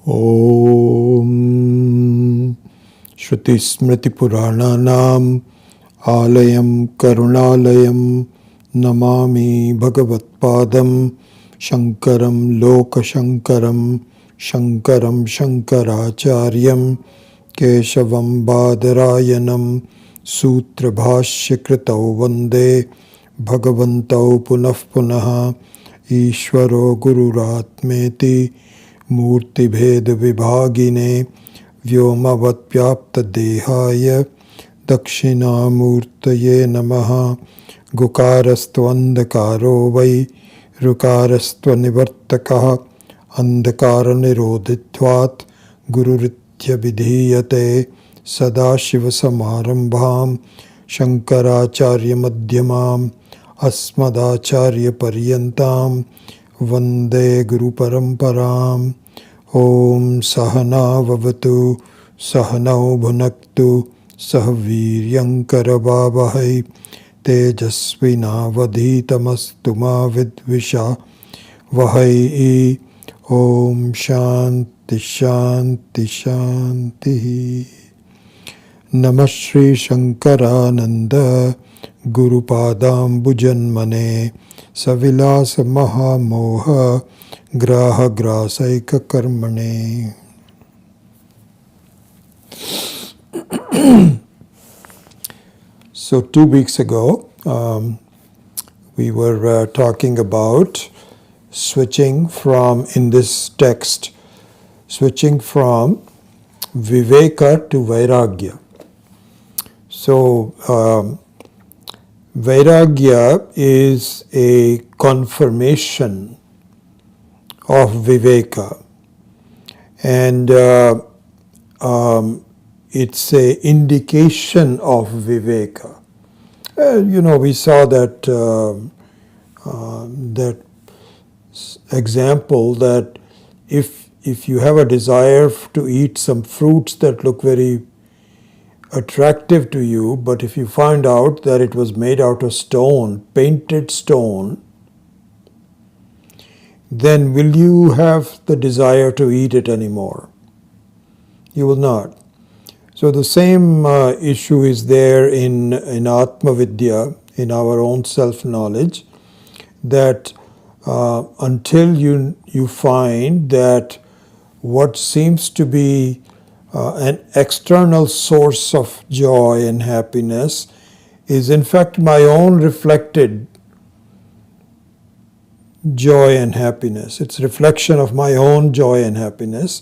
Om Shruti Smriti Purananam Alayam Karunalayam Namami Bhagavat Padam Shankaram Loka Shankaram Shankaram Shankaracharyam Keshavam Badarayanam Sutra Bhashya Kritau Vande Bhagavantau Punah Punaha Ishvaro Gururatmeti Murti Bheda Vibhagine Vyomavat Vyapta Dehaya Dakshinamurtaye Namaha Gukarastvandakaro Vai Rukarasva Nivartakaha Andakara Nirodhitvat Gururitya Vidhiyate Sadashiva Samarambham Shankaracharya Madhyamam Asmadacharya Paryantam Vande Guru Paramparam. Om Sahana Vavatu Sahanau Bhunaktu Sahaviryankara Vavahai Tejasvina Vadhitamastu Ma Vidvisha Vahai. Om Shanti Shanti Shanti. Namah Shri Shankarananda Guru Padam Bhujanmane Savilasa Mahamoha Graha Grasaika Karmane. So 2 weeks ago, we were talking about switching from, in this text, switching from Viveka to Vairagya. So, Vairagya is a confirmation of Viveka, and it's an indication of Viveka. We saw that that example that if you have a desire to eat some fruits that look very attractive to you, but if you find out that it was made out of stone, painted stone, then will you have the desire to eat it anymore? You will not. So the same issue is there in Atma Vidya, in our own self-knowledge, that until you find that what seems to be an external source of joy and happiness is in fact my own reflected joy and happiness. It's reflection of my own joy and happiness.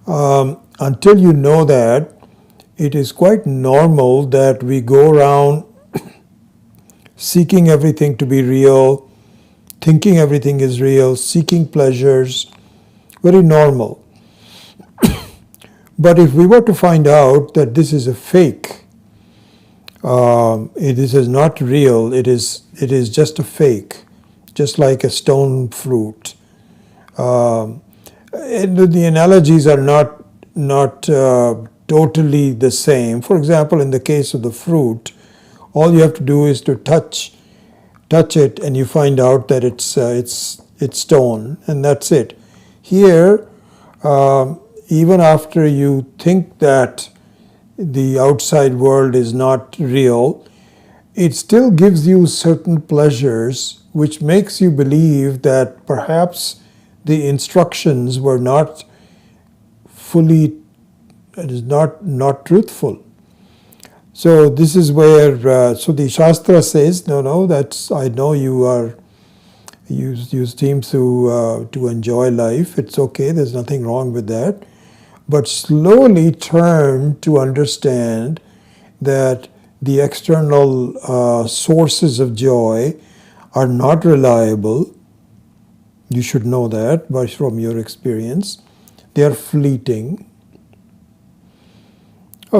Until you know that, it is quite normal that we go around seeking everything to be real, thinking everything is real, seeking pleasures, very normal. But if we were to find out that this is a fake, this is not real, it is just a fake, just like a stone fruit. And the analogies are not totally the same. For example, in the case of the fruit, all you have to do is to touch it, and you find out that it's stone, and that's it. Here, even after you think that the outside world is not real, it still gives you certain pleasures which makes you believe that perhaps the instructions were not fully, it is not truthful. So this is where, so the Shastra says, no, that's, I know you seem to enjoy life, it's okay, there's nothing wrong with that. But slowly turn to understand that the external sources of joy are not reliable. You should know that from your experience. They are fleeting.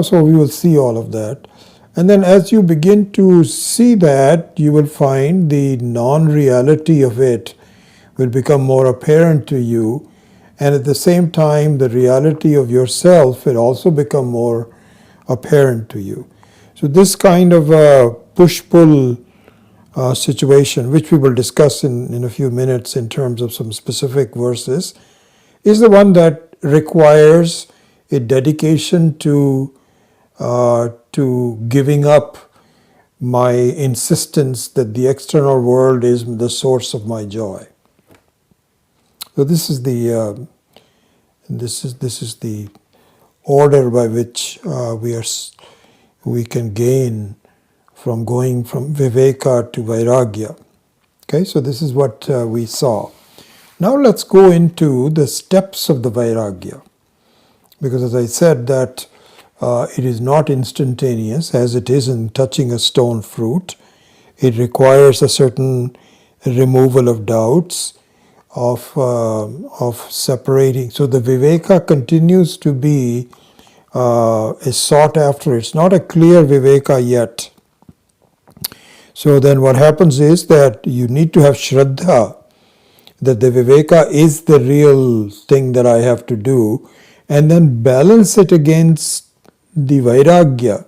So we will see all of that. And then as you begin to see that, you will find the non-reality of it will become more apparent to you. And at the same time, the reality of yourself will also become more apparent to you. So this kind of push-pull situation, which we will discuss in a few minutes in terms of some specific verses, is the one that requires a dedication to giving up my insistence that the external world is the source of my joy. So this is the order by which we can gain from going from viveka to vairagya. Okay, so this is what we saw. Now let's go into the steps of the vairagya, because as I said that it is not instantaneous as it is in touching a stone fruit. It requires a certain removal of doubts, of separating. So the viveka continues to be is sought after. It's not a clear viveka yet. So then what happens is that you need to have shraddha, that the viveka is the real thing that I have to do, and then balance it against the vairagya.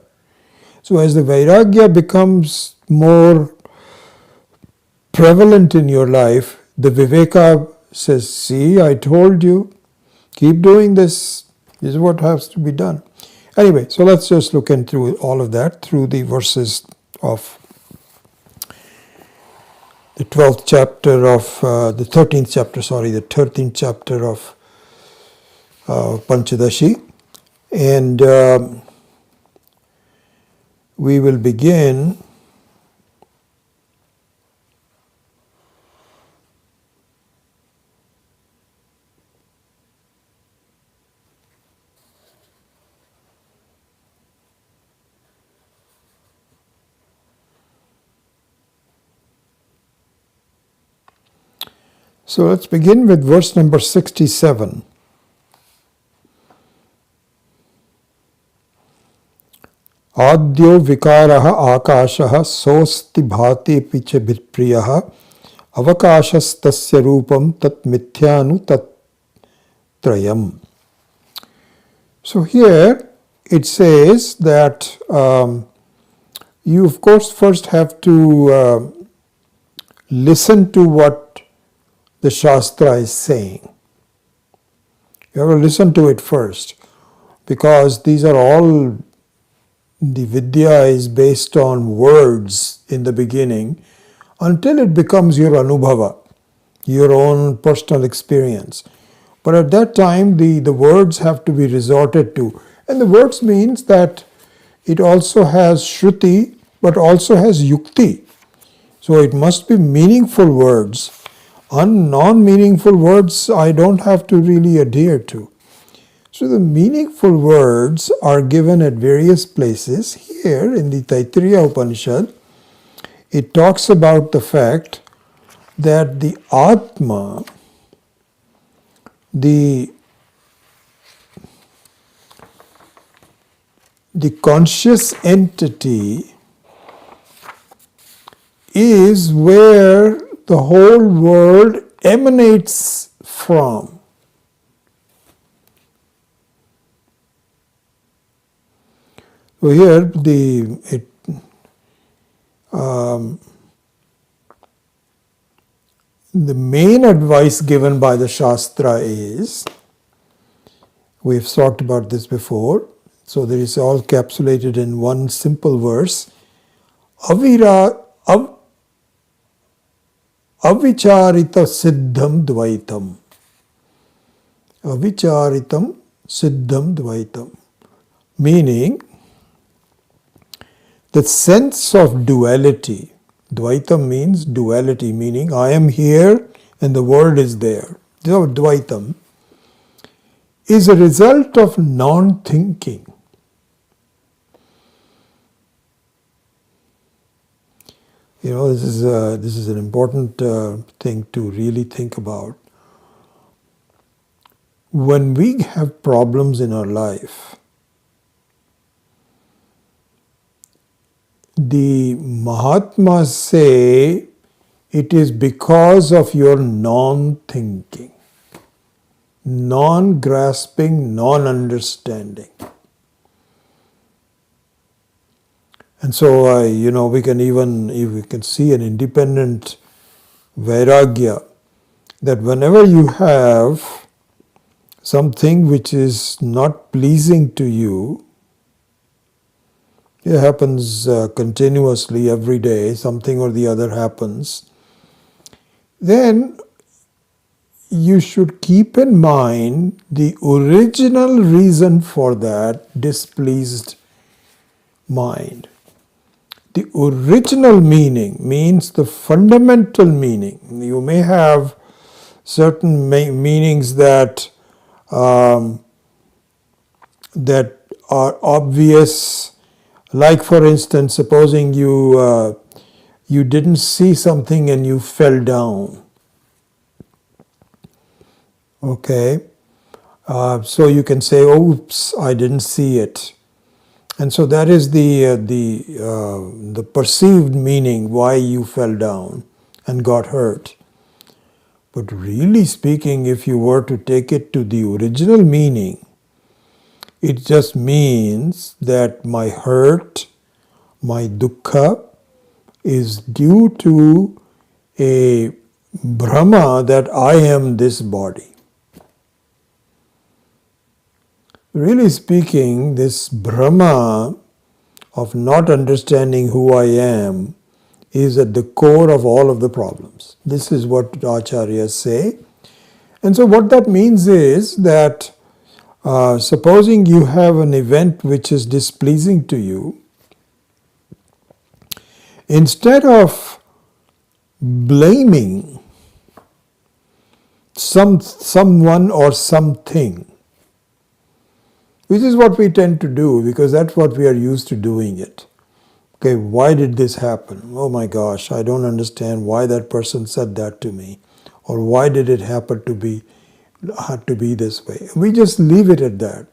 So as the vairagya becomes more prevalent in your life, the viveka says, see, I told you, keep doing this. This is what has to be done. Anyway, so let's just look into all of that through the verses of the 12th chapter of, the 13th chapter of Pancadasi. And we will begin So let's begin with verse number 67. Adyo vikaraha akashaha sosti bhati picha bhitpriyaha avakashastasya rupam tat mithyanu tat trayam. So here it says that you of course first have to listen to what the Shastra is saying. You have to listen to it first, because these are all, the Vidya is based on words in the beginning until it becomes your anubhava, your own personal experience. But at that time the words have to be resorted to. And the words means that it also has shruti but also has yukti. So it must be meaningful words. Non-meaningful words I don't have to really adhere to. So the meaningful words are given at various places. Here in the Taittiriya Upanishad, it talks about the fact that the Atma, the conscious entity, is where the whole world emanates from. So here the main advice given by the Shastra is, we've talked about this before, so there is all capsulated in one simple verse, avicharita siddham dvaitam. Avicharitam siddham dvaitam. Meaning, the sense of duality. Dvaitam means duality, meaning I am here and the world is there. So Dvaitam is a result of non-thinking. You know, this is an important thing to really think about. When we have problems in our life, the Mahatmas say it is because of your non-thinking, non-grasping, non-understanding. And so, we can see an independent vairagya, that whenever you have something which is not pleasing to you, it happens continuously every day, something or the other happens, then you should keep in mind the original reason for that displeased mind. The original meaning means the fundamental meaning. You may have certain meanings that that are obvious, like for instance, supposing you didn't see something and you fell down. Okay, so you can say, "Oops, I didn't see it," and so that is the perceived meaning why you fell down and got hurt. But really speaking, if you were to take it to the original meaning, it just means that my hurt, my dukkha, is due to a Brahma that I am this body. Really speaking, this Brahma of not understanding who I am is at the core of all of the problems. This is what Acharyas say. And so what that means is that supposing you have an event which is displeasing to you, instead of blaming someone or something, which is what we tend to do because that's what we are used to doing it. Okay, why did this happen? Oh my gosh, I don't understand why that person said that to me, or why did it happen to be this way. We just leave it at that.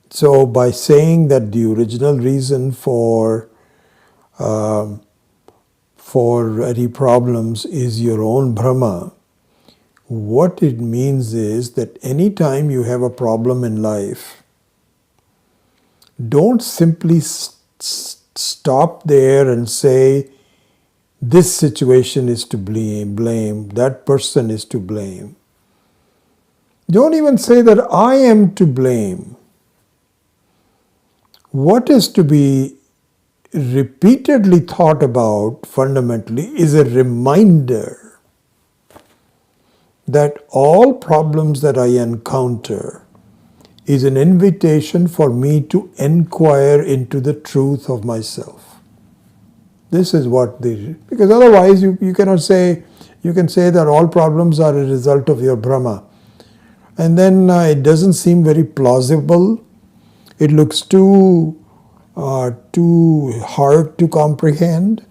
So by saying that the original reason for any problems is your own Brahma, what it means is that anytime you have a problem in life, don't simply stop there and say, this situation is to blame, that person is to blame. Don't even say that I am to blame. What is to be repeatedly thought about fundamentally is a reminder that all problems that I encounter is an invitation for me to inquire into the truth of myself. This is what because otherwise you cannot say, you can say that all problems are a result of your Brahma. And then it doesn't seem very plausible. It looks too hard to comprehend.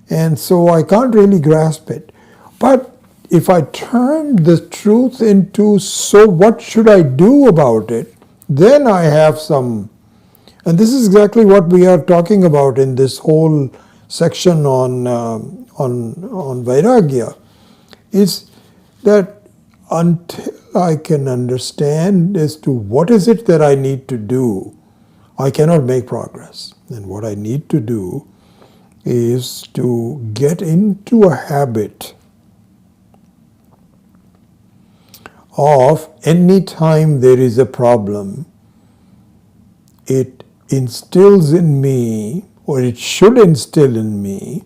And so I can't really grasp it. But if I turn the truth into, so what should I do about it? Then I have some, and this is exactly what we are talking about in this whole section on Vairagya, is that until I can understand as to what is it that I need to do, I cannot make progress. And what I need to do is to get into a habit of any time there is a problem, it instills in me, or it should instill in me,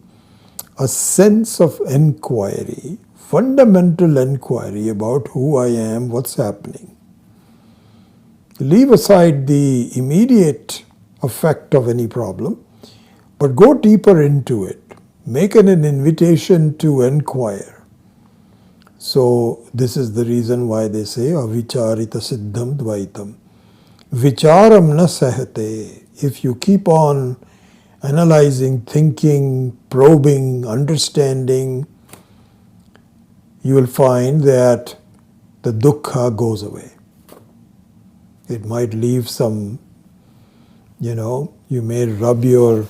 a sense of inquiry, fundamental inquiry about who I am, what's happening. Leave aside the immediate effect of any problem, but go deeper into it. Make it an invitation to inquire. So this is the reason why they say avicharita siddham dvaitam. Vicharam na sahate. If you keep on analyzing, thinking, probing, understanding, you will find that the dukkha goes away. It might leave some, you may rub your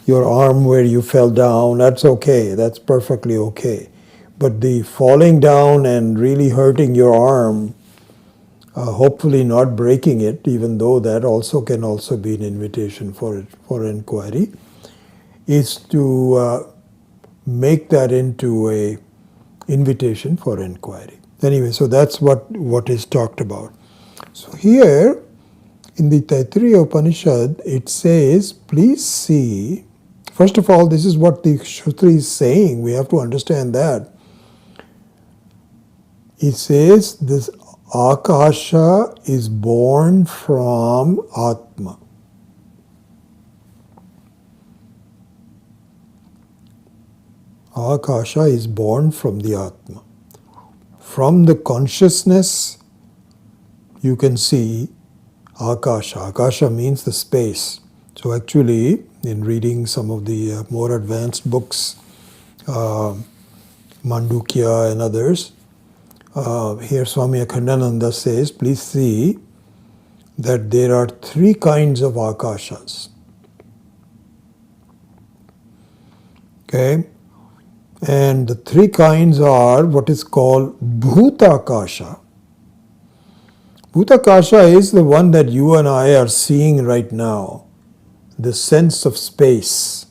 arm where you fell down. That's okay. That's perfectly okay. But the falling down and really hurting your arm, hopefully not breaking it, even though that can also be an invitation for inquiry, is to make that into a invitation for inquiry. Anyway, so that's what is talked about. So here in the Taittiriya Upanishad, it says, please see, first of all, this is what the Shruti is saying. We have to understand that. It says this Akasha is born from Atma. Akasha is born from the Atma. From the consciousness, you can see Akasha. Akasha means the space. So actually, in reading some of the more advanced books, Mandukya and others, here Swami Akhandananda says, please see that there are three kinds of Akashas. Okay? And the three kinds are what is called Bhutakasha. Bhutakasha is the one that you and I are seeing right now, the sense of space.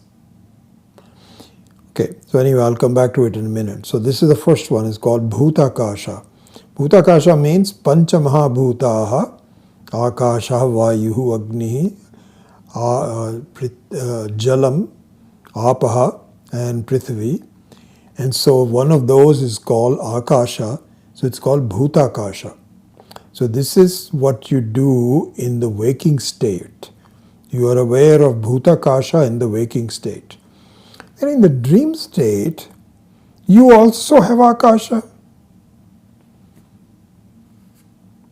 Okay, so anyway, I'll come back to it in a minute. So this is the first one, it's called Bhutakasha. Bhutakasha means Pancha Mahabhutaha, Akasha, Vayuhu, Agni, Jalam, Apaha, and Prithvi. And so one of those is called Akasha, so it's called Bhutakasha. So this is what you do in the waking state. You are aware of Bhutakasha in the waking state. And in the dream state, you also have Akasha.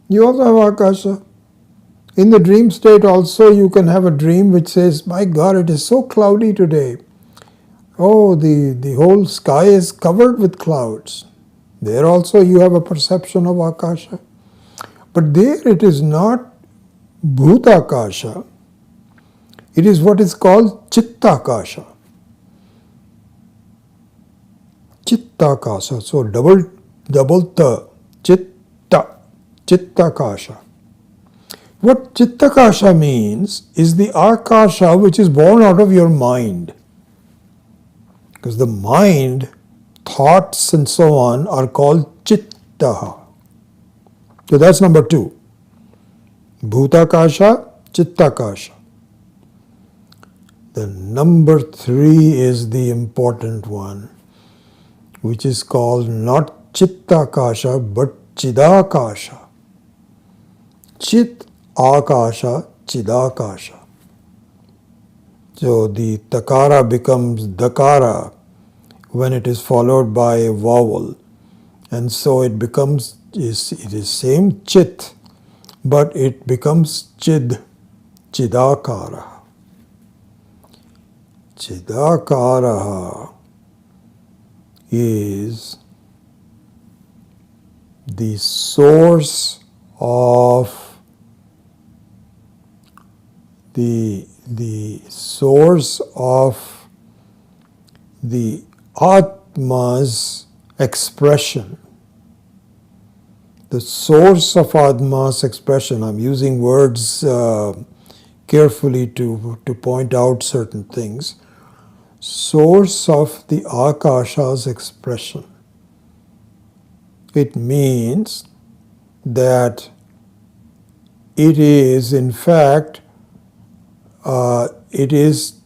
You also have Akasha. In the dream state also you can have a dream which says, my God, it is so cloudy today. Oh, the whole sky is covered with clouds. There also you have a perception of Akasha. But there it is not Bhutakasha. It is what is called Chittakasha. Chittakasha. So double ta. Chitta. Chittakasha. What Chittakasha means is the Akasha which is born out of your mind. Because the mind, thoughts and so on are called Chittaha. So that's number two. Bhutakasha, Chittakasha. The number three is the important one, which is called not Chittakasha but Chidakasha. Chit Akasha, Chidakasha. So the takara becomes dakara when it is followed by a vowel. And so it becomes, it is same chit, but it becomes chid, chidakara. Chidakara is the source of the source of the Atma's expression. The source of Atma's expression. I'm using words carefully to point out certain things. Source of the Akasha's expression. It means that it is in fact it is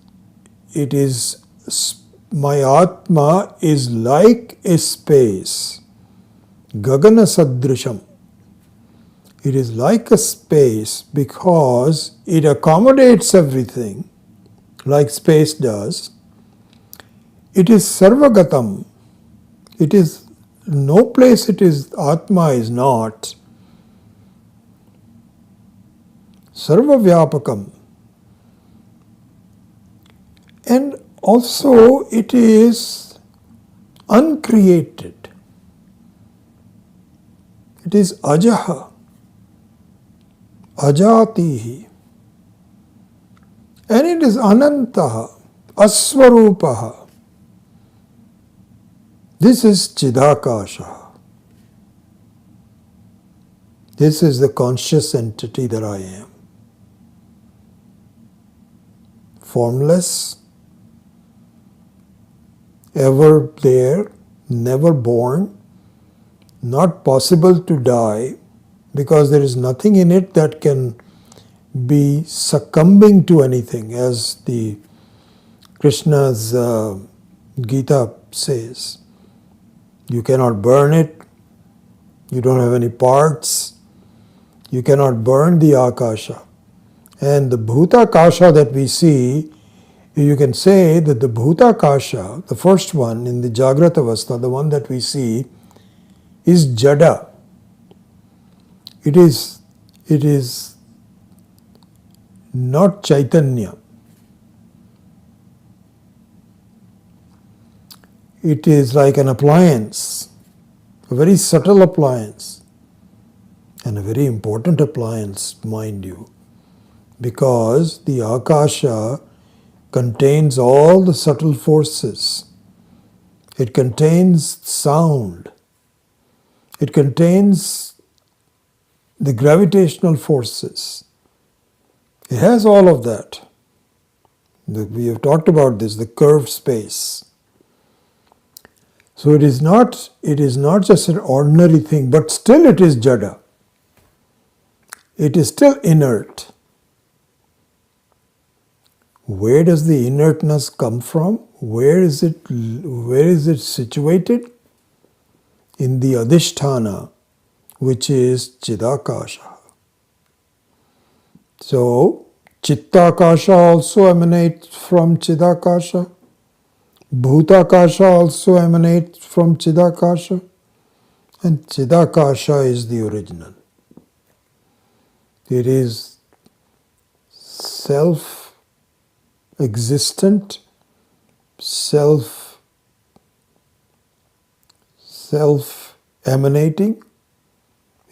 my Atma is like a space, Gagana Sadrisham. It is like a space because it accommodates everything like space does. It is Sarvagatam. It is no place it is, Atma is not. Sarvavyapakam. And also it is uncreated. It is ajaha, ajatihi. And it is anantaha, aswarupaha. This is Chidakasha. This is the conscious entity that I am. Formless, ever there, never born, not possible to die, because there is nothing in it that can be succumbing to anything, as the Krishna's Gita says. You cannot burn it, you don't have any parts, you cannot burn the Akasha. And the Bhutakasha that we see, you can say that the Bhutakasha, the first one in the Jagrata Avastha, the one that we see, is Jada. It is not Chaitanya. It is like an appliance, a very subtle appliance, and a very important appliance, mind you, because the Akasha contains all the subtle forces. It contains sound. It contains the gravitational forces. It has all of that. We have talked about this, the curved space. So it is not just an ordinary thing, but still it is Jada. It is still inert. Where does the inertness come from? Where is it situated? In the Adhisthana, which is Chidakasha. So, Chittakasha also emanates from Chidakasha. Bhutakasha also emanates from Chidakasha. And Chidakasha is the original. It is self-existent, self-emanating.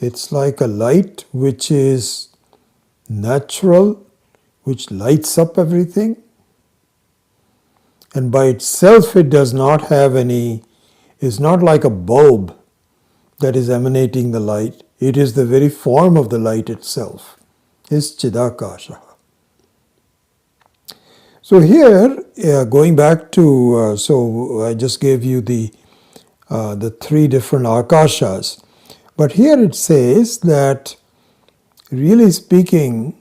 It's like a light which is natural, which lights up everything. And by itself it does not have any, it's not like a bulb that is emanating the light. It is the very form of the light itself. It's Chidakasha. So here, going back to, so I just gave you the three different Akashas. But here it says that, really speaking,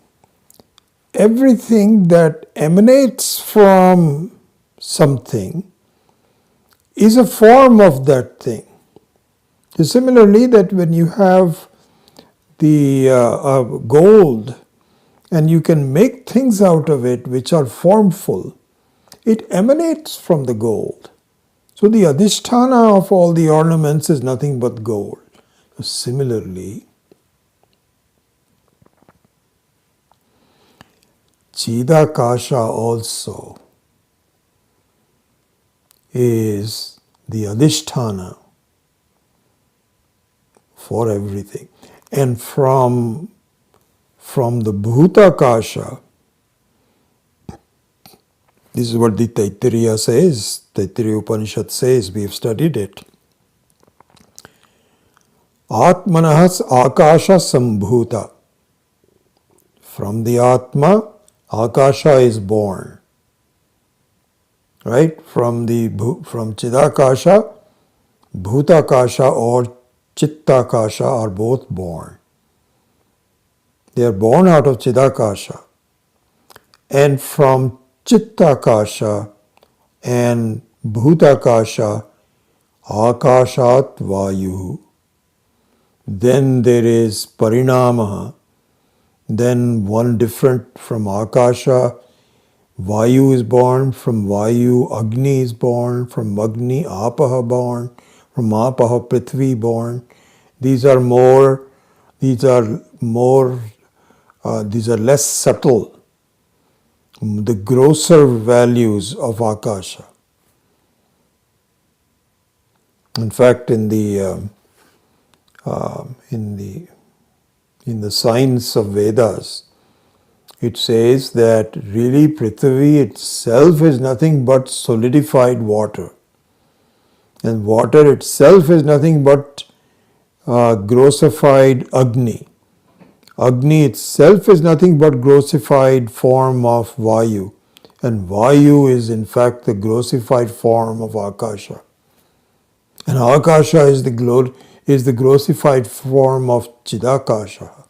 everything that emanates from something is a form of that thing. So similarly, that when you have the gold and you can make things out of it which are formful, it emanates from the gold. So the adhisthana of all the ornaments is nothing but gold. So similarly, Chidakasha also is the adhisthana for everything. And from the Bhutakasha, this is what the Taittiriya says, Taittiriya Upanishad says, we have studied it. Atmanahas Akasha Sambhuta. From the Atma, Akasha is born. Right? From Chidakasha, Bhutakasha or Chittakasha are both born. They are born out of Chidakasha. And from Chittakasha and Bhutakasha, Akashat Vayu. Then there is Parinamaha. Then one different from Akasha, Vayu is born, from Vayu Agni is born, from Agni Apaha born, from Apaha Prithvi born. These are less subtle, the grosser values of Akasha. In fact, in the science of Vedas, it says that really Prithvi itself is nothing but solidified water. And water itself is nothing but grossified Agni. Agni itself is nothing but grossified form of Vayu. And Vayu is in fact the grossified form of Akasha. And Akasha is is the grossified form of Chidakasha.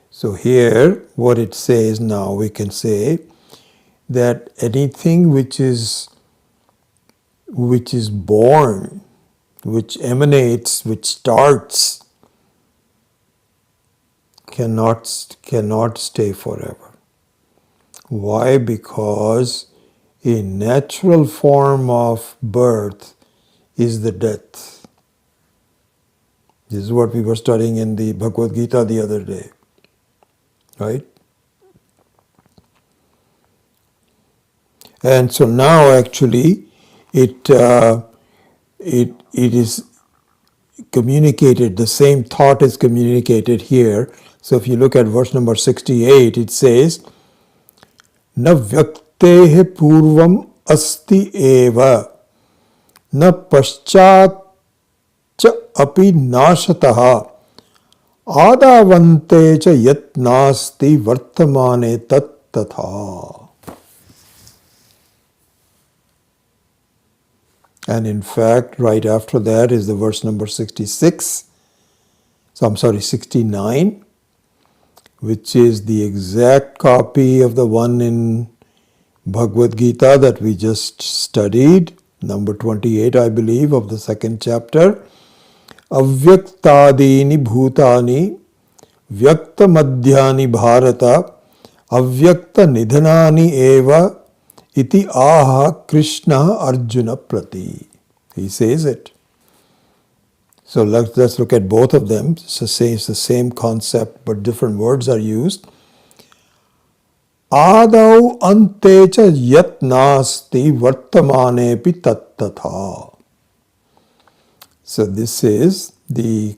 So here what it says now, we can say that anything which is born, which emanates, which starts, cannot stay forever. Why? Because a natural form of birth is the death. This is what we were studying in the Bhagavad Gita the other day, right? And so now actually it is communicated, the same thought is communicated here. So if you look at verse number 68, it says, Na vyaktehe purvam asti eva, na paschat cha api nashataha, adavante cha yat nasti vartamane tat tatha. And in fact, right after that is the verse number 66. So I'm sorry, 69, which is the exact copy of the one in Bhagavad Gita that we just studied, number 28, I believe, of the second chapter. Avyaktadini bhutani vyakta madhyani bharata avyakta nidhanani eva iti aha Krishna Arjuna prati. He says it. So let's look at both of them. It's the same concept, but different words are used. Adau ante cha yat nasti vartamanepi tat tatha. So this is the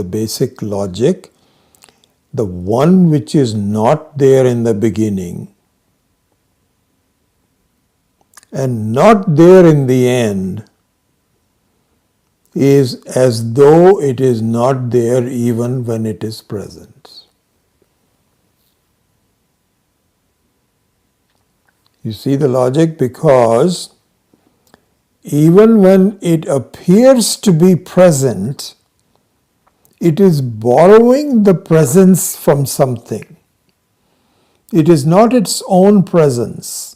basic logic. The one which is not there in the beginning and not there in the end is as though it is not there even when it is present. You see the logic? Because even when it appears to be present, it is borrowing the presence from something. It is not its own presence.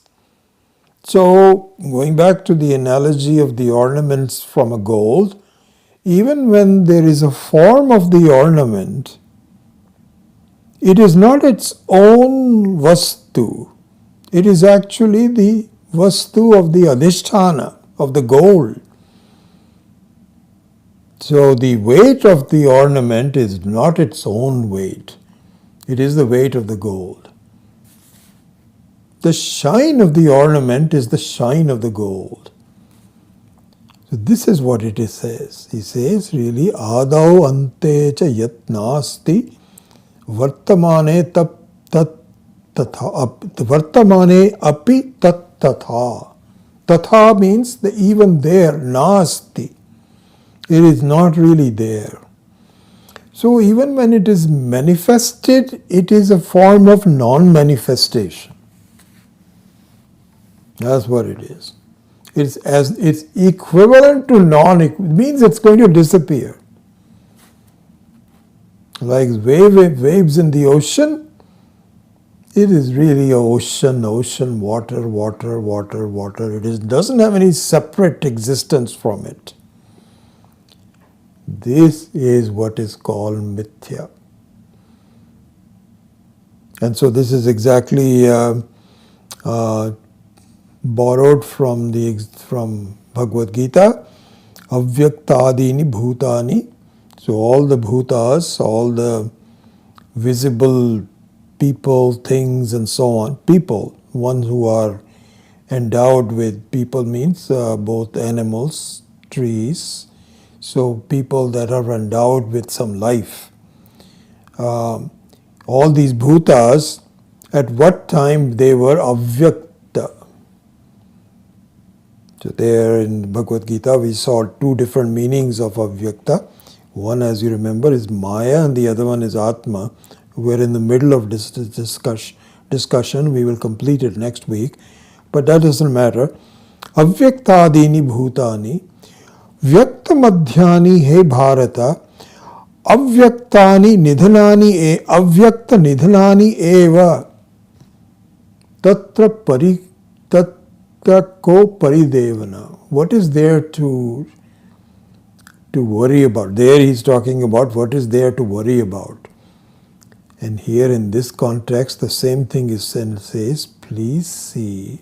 So, going back to the analogy of the ornaments from a gold, even when there is a form of the ornament, it is not its own vastu. It is actually the vastu of the adhisthana, of the gold. So the weight of the ornament is not its own weight. It is the weight of the gold. The shine of the ornament is the shine of the gold. So this is what it says. He says really, Adau ante cha yat nasti vartamane tat tatha. Vartamane api tat tatha. Tatha means the even there, nasti. It is not really there. So even when it is manifested, it is a form of non-manifestation. That's what it is. It's equivalent to it means it's going to disappear. Like waves in the ocean, it is really ocean, water. It doesn't have any separate existence from it. This is what is called mithya. And so this is exactly borrowed from Bhagavad Gita. Avyaktadini bhutani. So all the bhutas, all the visible people, things and so on. People, ones who are endowed with, people means both animals, trees. So people that are endowed with some life. All these bhutas, at what time they were avyakta. So there in Bhagavad Gita we saw two different meanings of avyakta. One, as you remember, is Maya and the other one is Atma. We're in the middle of this discussion. We will complete it next week. But that doesn't matter. Avyaktadini bhutani. व्यक्त मध्यानि हे भारत अव्यक्तानि निधनानि अव्यक्त निधनानि एव तत्र को परिदेवना. What is there to worry about? There he is talking about what is there to worry about. And here in this context the same thing is says, please see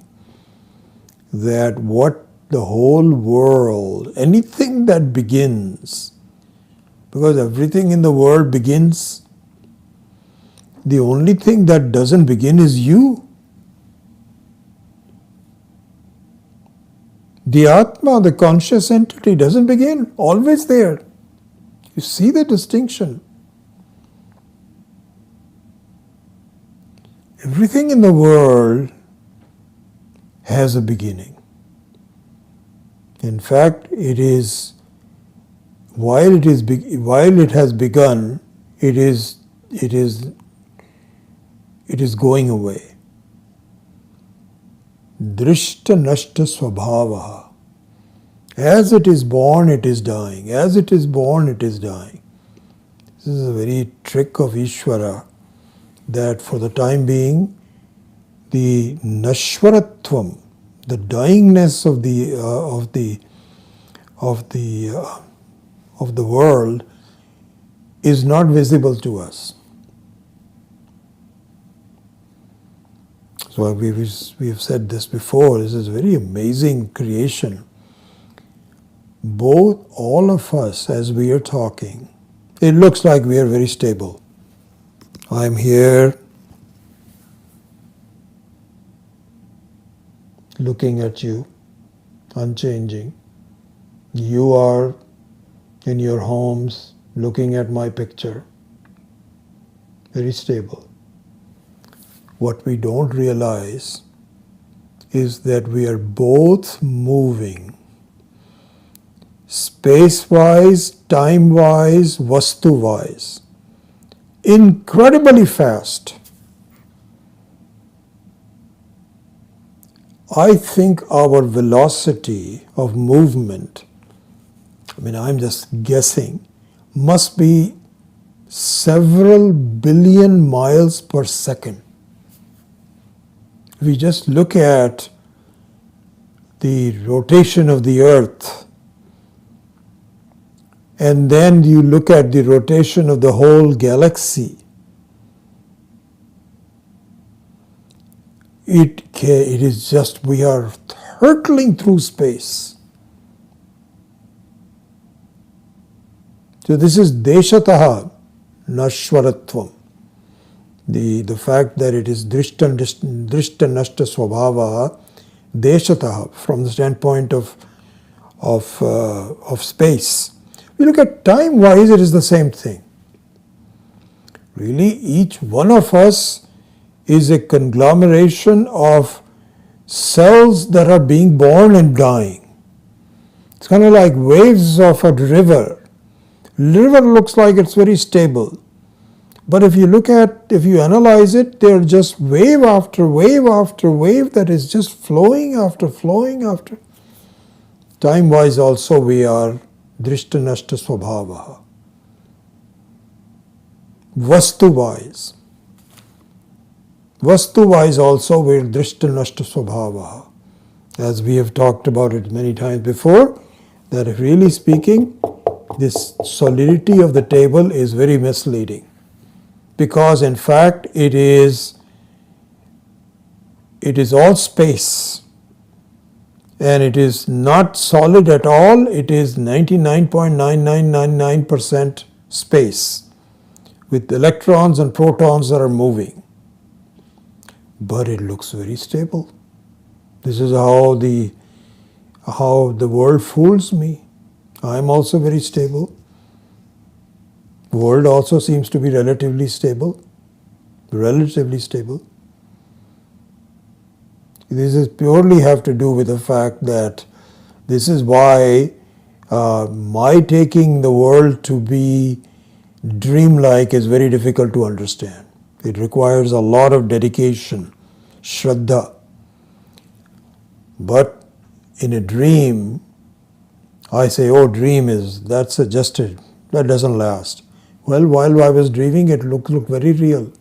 that what the whole world, anything that begins, because everything in the world begins, the only thing that doesn't begin is you. The Atma, the conscious entity, doesn't begin, always there. You see the distinction. Everything in the world has a beginning. In fact, it is while it has begun, it is going away. Drishta nashta svabhavaha. As it is born, it is dying. As it is born, it is dying. This is a very trick of Ishvara, that for the time being, the nashwaratvam, the dyingness of the world, is not visible to us. So we have said this before. This is a very amazing creation. All of us, as we are talking, it looks like we are very stable. I'm here looking at you, unchanging. You are in your homes looking at my picture, very stable. What we don't realize is that we are both moving space-wise, time-wise, vastu-wise, incredibly fast. I think our velocity of movement, I'm just guessing, must be several billion miles per second. If we just look at the rotation of the earth, and then you look at the rotation of the whole galaxy, it is just, we are hurtling through space. So this is deshataha nashwaratvam. The fact that it is drishta nashta svabhava deshataha, from the standpoint of space. We look at time-wise, it is the same thing. Really, each one of us is a conglomeration of cells that are being born and dying. It's kind of like waves of a river. River looks like it's very stable. But if you analyze it, they're just wave after wave after wave that is just flowing after flowing after. Time-wise also we are drishta nashta svabhavaha. Vastu-wise also we are drishta nashta svabhavaha. As we have talked about it many times before, that really speaking, this solidity of the table is very misleading. Because in fact it is all space, and it is not solid at all. It is 99.9999% space with electrons and protons that are moving. But it looks very stable. This is how the world fools me. I am also very stable. The world also seems to be relatively stable. This is purely have to do with the fact that this is why my taking the world to be dreamlike is very difficult to understand. It requires a lot of dedication, shraddha. But in a dream, I say, oh, that's adjusted, that doesn't last. Well, while I was dreaming, it looked very real.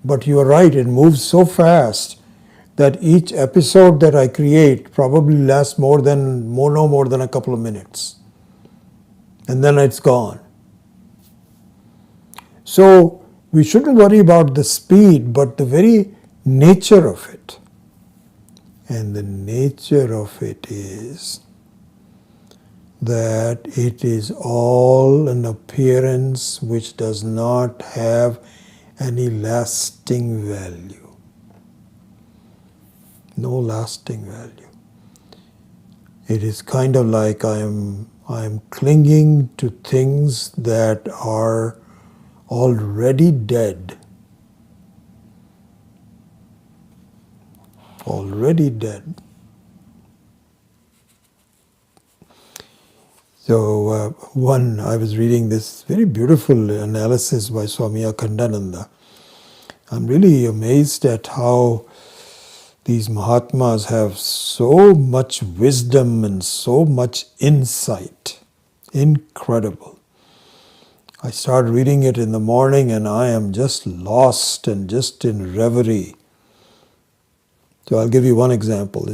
But you are right, it moves so fast that each episode that I create probably lasts no more than a couple of minutes. And then it's gone. So we shouldn't worry about the speed, but the very nature of it. And the nature of it is that it is all an appearance which does not have any lasting value. No lasting value. It is kind of like I am clinging to things that are already dead. Already dead. So I was reading this very beautiful analysis by Swami Akhandananda. I'm really amazed at how these Mahatmas have so much wisdom and so much insight. Incredible. I start reading it in the morning and I am just lost and just in reverie. So I'll give you one example.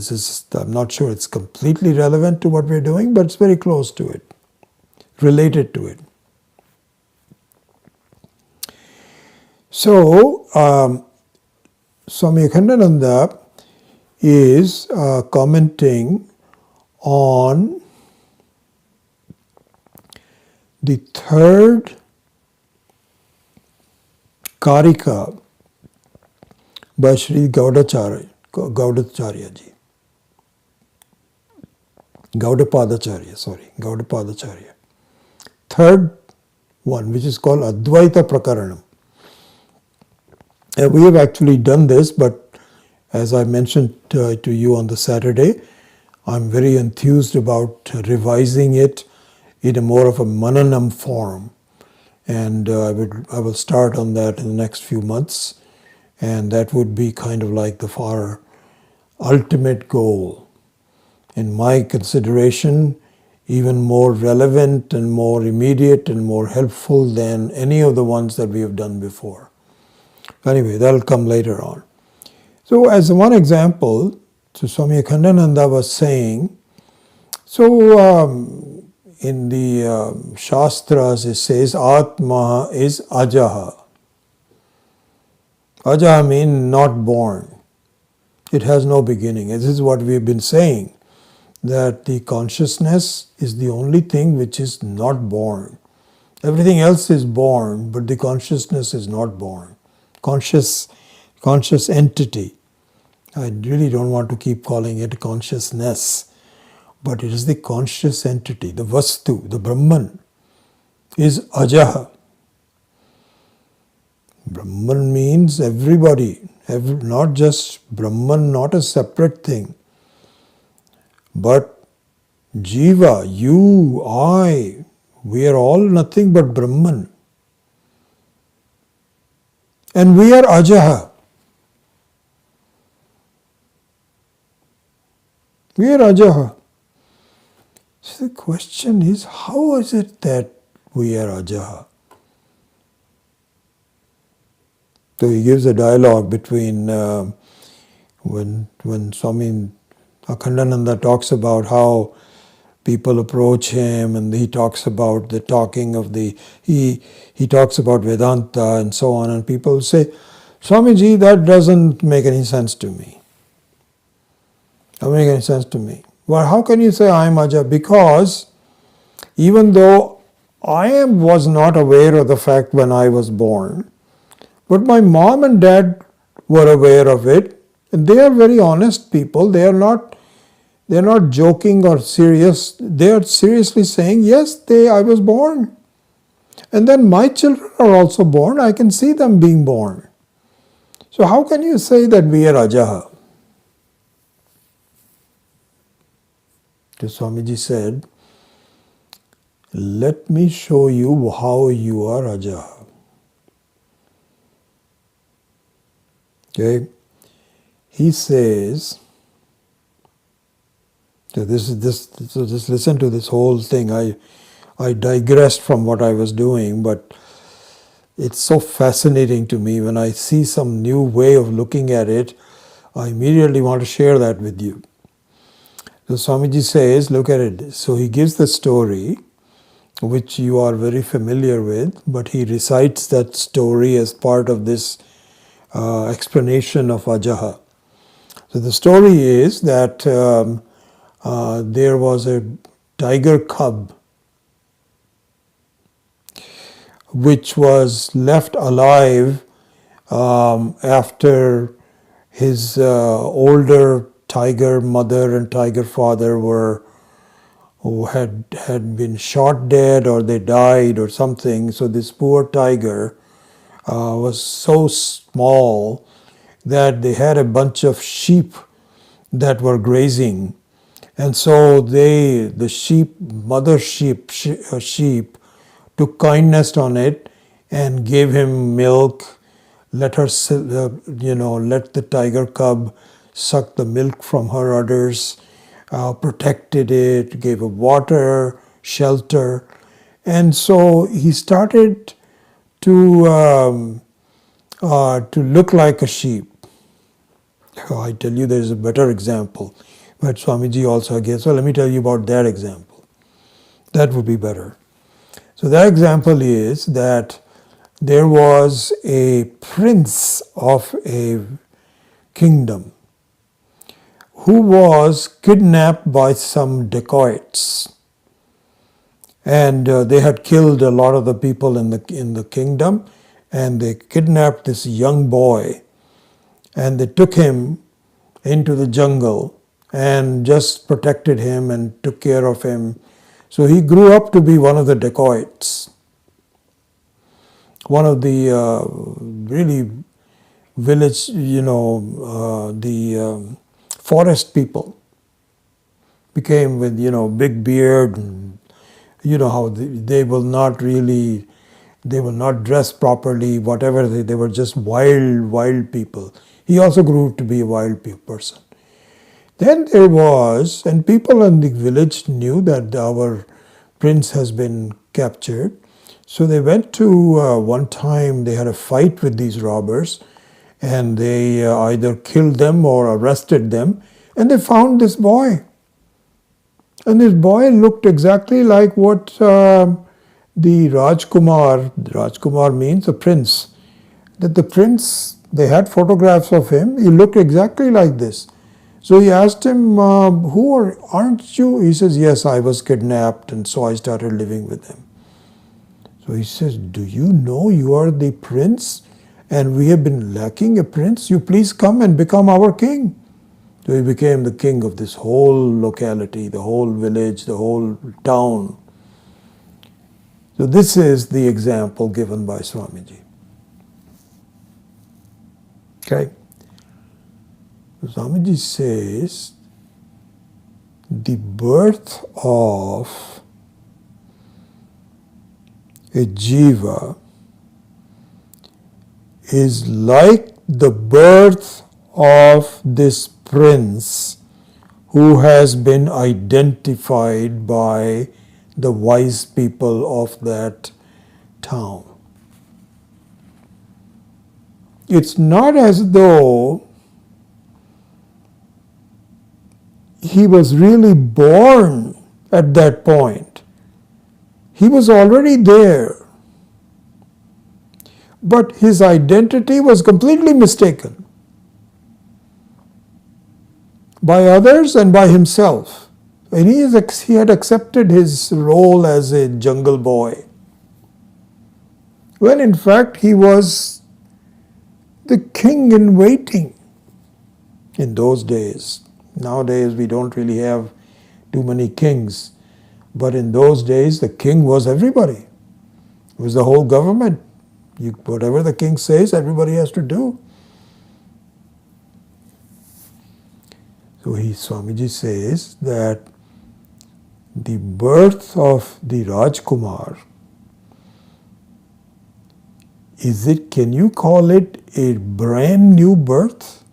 I'm not sure it's completely relevant to what we're doing, but it's very close to it, related to it. So, Swami Akhandananda is commenting on the third Karika by Sri Gaudacharya ji. Gaudapadacharya. Third one, which is called Advaita Prakaranam. We have actually done this, but as I mentioned to you on the Saturday, I'm very enthused about revising it in a more of a mananam form. And I will start on that in the next few months. And that would be kind of like the far ultimate goal. In my consideration, even more relevant and more immediate and more helpful than any of the ones that we have done before. Anyway, that'll come later on. So as one example, so Swami Akhandananda was saying, in the Shastras it says, Atma is Ajaha. Ajaha means not born. It has no beginning. This is what we've been saying, that the consciousness is the only thing which is not born. Everything else is born, but the consciousness is not born. Conscious entity. I really don't want to keep calling it consciousness, but it is the conscious entity, the Vastu, the Brahman, is Ajaha. Brahman means everybody, not just Brahman, not a separate thing, but Jiva, you, I, we are all nothing but Brahman. And we are Ajaha. We are Ajaha. So the question is, how is it that we are Ajaha? So he gives a dialogue between when Swami Akhandananda talks about how people approach him, and he talks about the talking of he talks about Vedanta and so on, and people say, Swamiji, that doesn't make any sense to me. Doesn't make any sense to me. Well, how can you say I am Aja? Because even though I was not aware of the fact when I was born, but my mom and dad were aware of it, and they are very honest people. They are not joking or serious. They are seriously saying, yes, I was born. And then my children are also born. I can see them being born. So how can you say that we are Ajaha? So Swamiji said, let me show you how you are Ajaha. Okay? He says, So this is this. So just listen to this whole thing. I digressed from what I was doing, but it's so fascinating to me when I see some new way of looking at it. I immediately want to share that with you. So Swamiji says, look at it. So he gives the story, which you are very familiar with, but he recites that story as part of this explanation of Ajaha. So the story is that there was a tiger cub which was left alive after his older tiger mother and tiger father who had been shot dead, or they died or something. So this poor tiger was so small that they had a bunch of sheep that were grazing, and so the mother sheep took kindness on it and gave him milk, let her, let the tiger cub suck the milk from her udders, protected it, gave it water, shelter, and so he started to look like a sheep. Oh, I tell you, there is a better example, but Swamiji also gives. So let me tell you about that example. That would be better. So that example is that there was a prince of a kingdom who was kidnapped by some dacoits, and they had killed a lot of the people in the kingdom, and they kidnapped this young boy, and they took him into the jungle and just protected him and took care of him. So he grew up to be one of the dacoits, one of the really village, the forest people. Became with, big beard, and you know how they will not dress properly, whatever, they were just wild people. He also grew to be a wild person. Then there was, and people in the village knew that our prince has been captured. So they went to, one time they had a fight with these robbers, and they either killed them or arrested them, and they found this boy. And this boy looked exactly like what the Rajkumar means a prince, that the prince, they had photographs of him, he looked exactly like this. So he asked him, aren't you? He says, yes, I was kidnapped, and so I started living with him. So he says, do you know you are the prince and we have been lacking a prince? You please come and become our king. So he became the king of this whole locality, the whole village, the whole town. So this is the example given by Swamiji. Okay. Swamiji says the birth of a jiva is like the birth of this prince who has been identified by the wise people of that town. It's not as though he was really born at that point. He was already there. But his identity was completely mistaken by others and by himself. And he had accepted his role as a jungle boy, when in fact he was the king in waiting in those days. Nowadays we don't really have too many kings, but in those days the king was everybody. It was the whole government. Whatever the king says, everybody has to do. So Swamiji says that the birth of the Rajkumar, can you call it a brand new birth?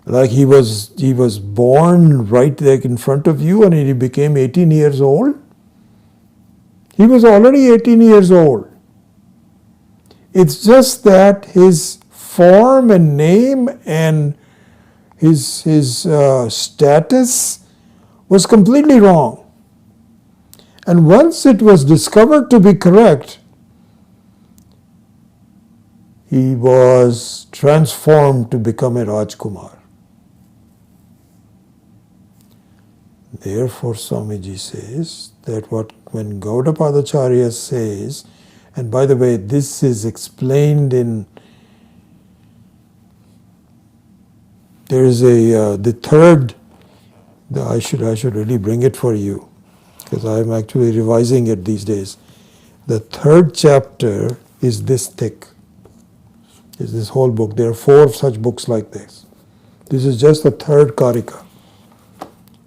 Like he was born right there in front of you and he became 18 years old. He was already 18 years old. It's just that his form and name and his status was completely wrong. And once it was discovered to be correct, he was transformed to become a Rajkumar. Therefore, Swamiji says that when Gaudapadacharya says, and by the way, this is explained in, there is the third, I should really bring it for you, because I am actually revising it these days. The third chapter is this thick, is this whole book. There are 4 such books like this. This is just the third Karika.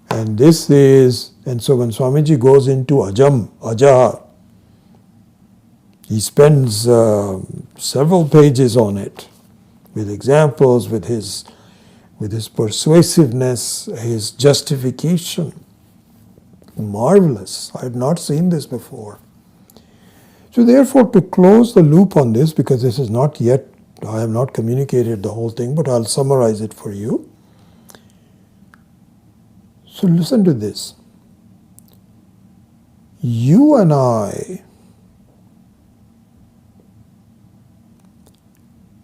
And this is, and so when Swamiji goes into Ajam, Ajaha, he spends several pages on it, with examples, with his persuasiveness, his justification. Marvelous. I had not seen this before. So therefore, to close the loop on this, because this is not yet, I have not communicated the whole thing, but I'll summarize it for you. So listen to this. You and I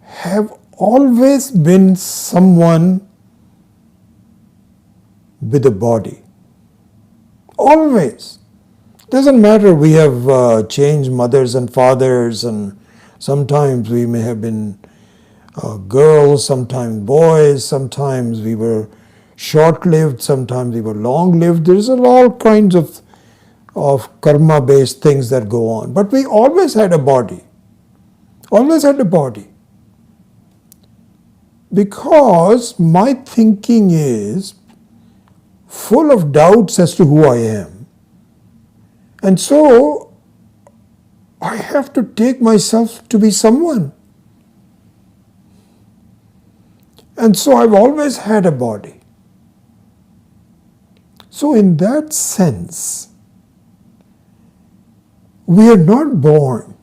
have always been someone with a body. Always. Doesn't matter, we have changed mothers and fathers, and sometimes we may have been girls, sometimes boys, sometimes we were short-lived, sometimes we were long-lived. There's all kinds of karma-based things that go on. But we always had a body. Always had a body. Because my thinking is full of doubts as to who I am. And so I have to take myself to be someone. And so I've always had a body. So in that sense, we are not born.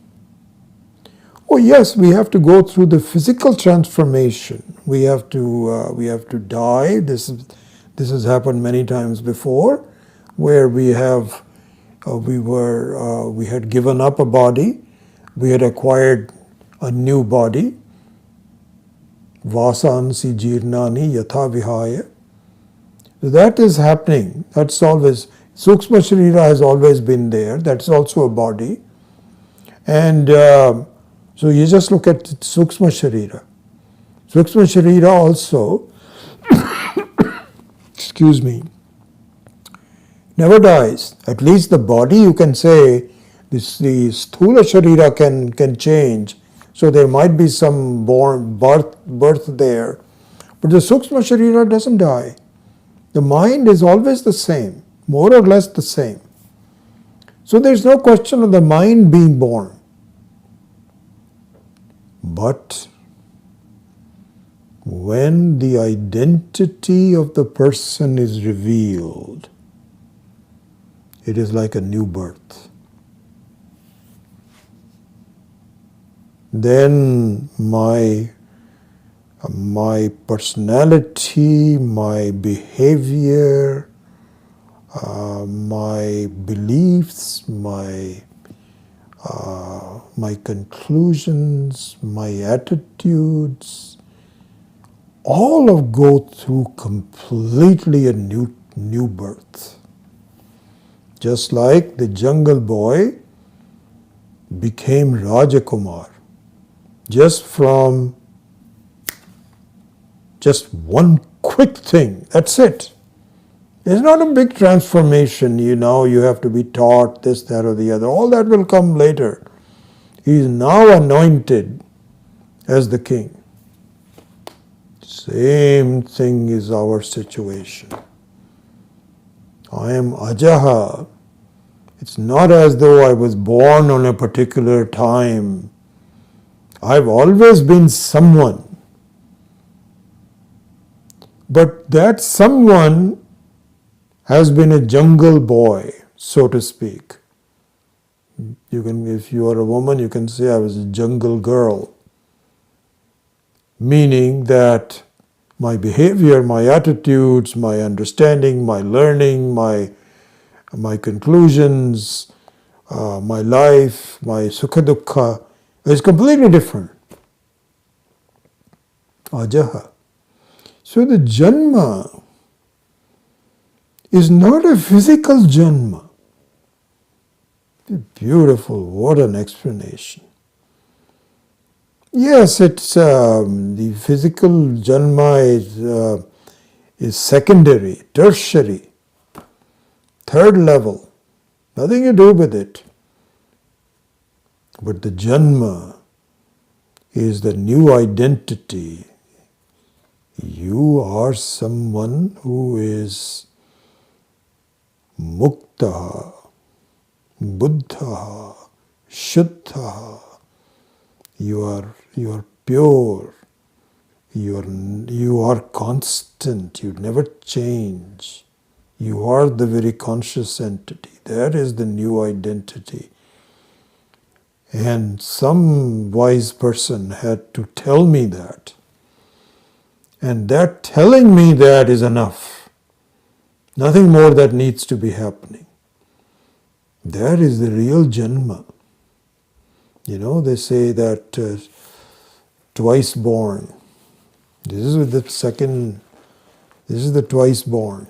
Oh yes, we have to go through the physical transformation. We have to die. This has happened many times before, where we had given up a body, we had acquired a new body. Vasansi jirnani yatha vihaya. That is happening. That's always, Sukshma Sharira has always been there. That's also a body. And so you just look at Sukshma Sharira. Sukshma Sharira also, excuse me, never dies. At least the body, you can say, the Sthula Sharira can change. So there might be some birth there. But the Sukshma Sharira doesn't die. The mind is always the same, more or less the same. So there's no question of the mind being born. But when the identity of the person is revealed, it is like a new birth. Then my personality, my behavior, my beliefs, my conclusions, my attitudes, all of go through completely a new birth. Just like the jungle boy became Rajakumar, just from just one quick thing. That's it. It's not a big transformation, you have to be taught this, that, or the other. All that will come later. He is now anointed as the king. Same thing is our situation. I am Ajaha. It's not as though I was born on a particular time. I've always been someone. But that someone has been a jungle boy, so to speak. You can, if you are a woman, you can say I was a jungle girl, meaning that my behavior, my attitudes, my understanding, my learning, my conclusions, my life, my sukha dukkha is completely different. Ajaha. So the janma is not a physical janma. Beautiful, what an explanation. Yes, it's the physical janma is secondary, tertiary, third level, nothing to do with it. But the janma is the new identity. You are someone who is mukta, buddha, shuddha. You are pure. You are constant. You never change. You are the very conscious entity. That is the new identity. And some wise person had to tell me that. And that telling me that is enough. Nothing more that needs to be happening. That is the real janma. You know, they say that twice born. This is the twice born.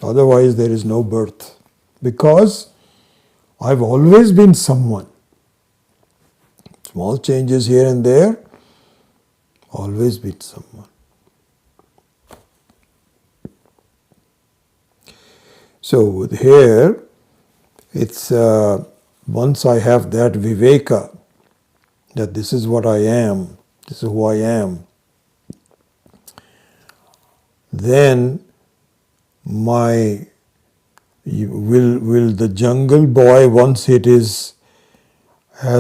Otherwise there is no birth. Because I've always been someone. Small changes here and there, always been someone. So here, it's once I have that viveka, that this is what I am, this is who I am, then will the jungle boy, once it has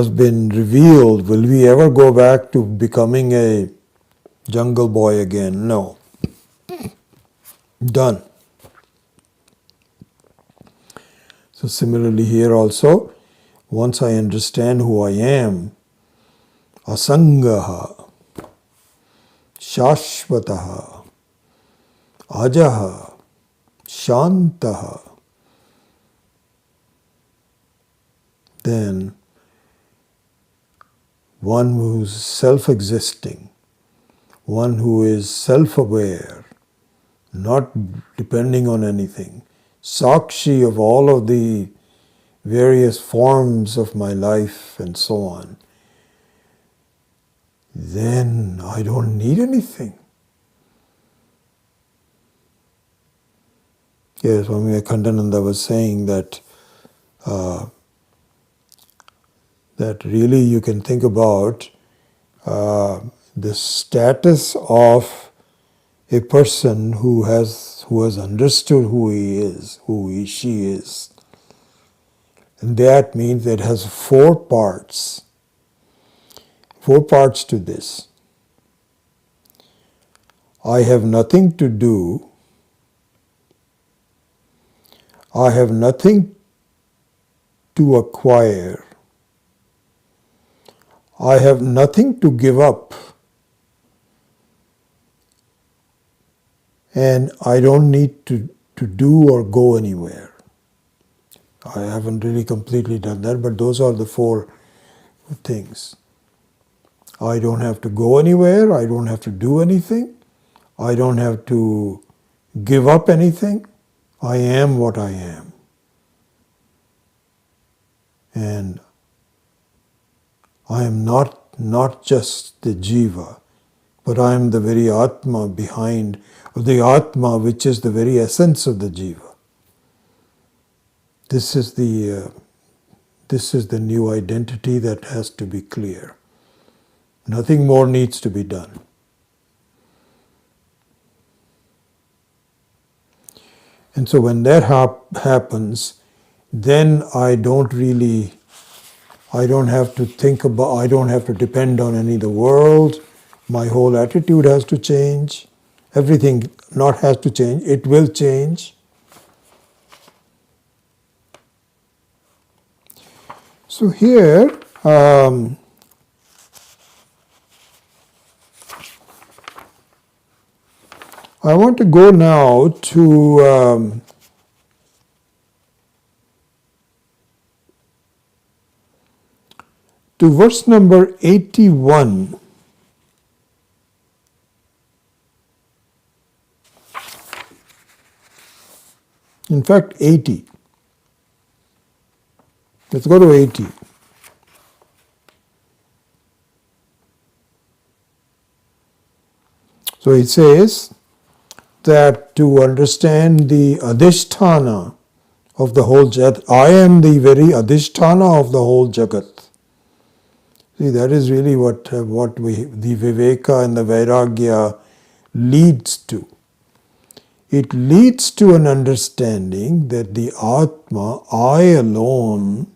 been revealed, will we ever go back to becoming a jungle boy again? No. Done. So similarly here also, once I understand who I am, asangaha, shashvataha, ajaha, shantaha, then one who is self-existing, one who is self-aware, not depending on anything, sakshi of all of the various forms of my life and so on, then I don't need anything. Yes, Swami Vivekananda was saying that that really you can think about the status of a person who has understood who he is, she is. And that means it has four parts. Four parts to this. I have nothing to do. I have nothing to acquire. I have nothing to give up. And I don't need to do or go anywhere. I haven't really completely done that, but those are the four things. I don't have to go anywhere. I don't have to do anything. I don't have to give up anything. I am what I am. And I am not just the jiva, but I am the very atma behind, or the atma which is the very essence of the jiva. This is the new identity that has to be clear. Nothing more needs to be done. And so when that happens, then I don't have to think about, I don't have to depend on any of the world. My whole attitude has to change. everything not has to change, it will change. So here, I want to go now to verse number 81. In fact, 80. Let's go to 80. So it says that to understand the adhisthana of the whole Jagat, I am the very adhisthana of the whole Jagat. See, that is really what the Viveka and the Vairagya leads to. It leads to an understanding that the Atma, I alone,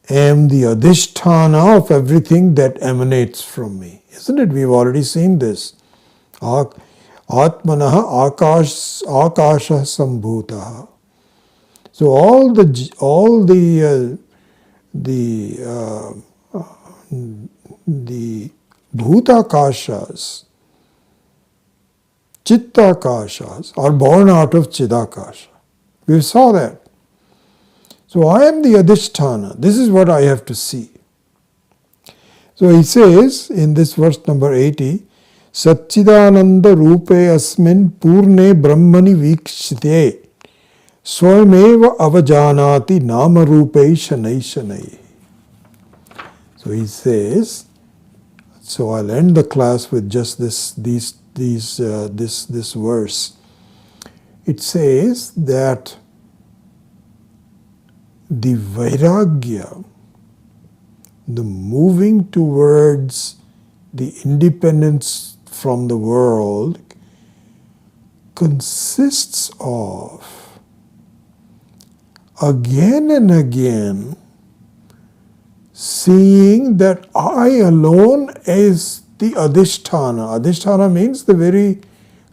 am the adhisthana of everything that emanates from me. Isn't it? We've already seen this. Atmanaha akasha sambhutaha. So all the bhutakashas, chittakashas are born out of chidakasha. We saw that. So I am the adhisthana. This is what I have to see. So he says in this verse number 80, Satchidananda Rupe Asmin Purne Brahmani Vikshite Swameva Avajanati Nama Rupe Shanai Shanai. So he says, so I'll end the class with just this verse. It says that the Vairagya, the moving towards the independence from the world, consists of again and again seeing that I alone is the adhisthana. Adhisthana means the very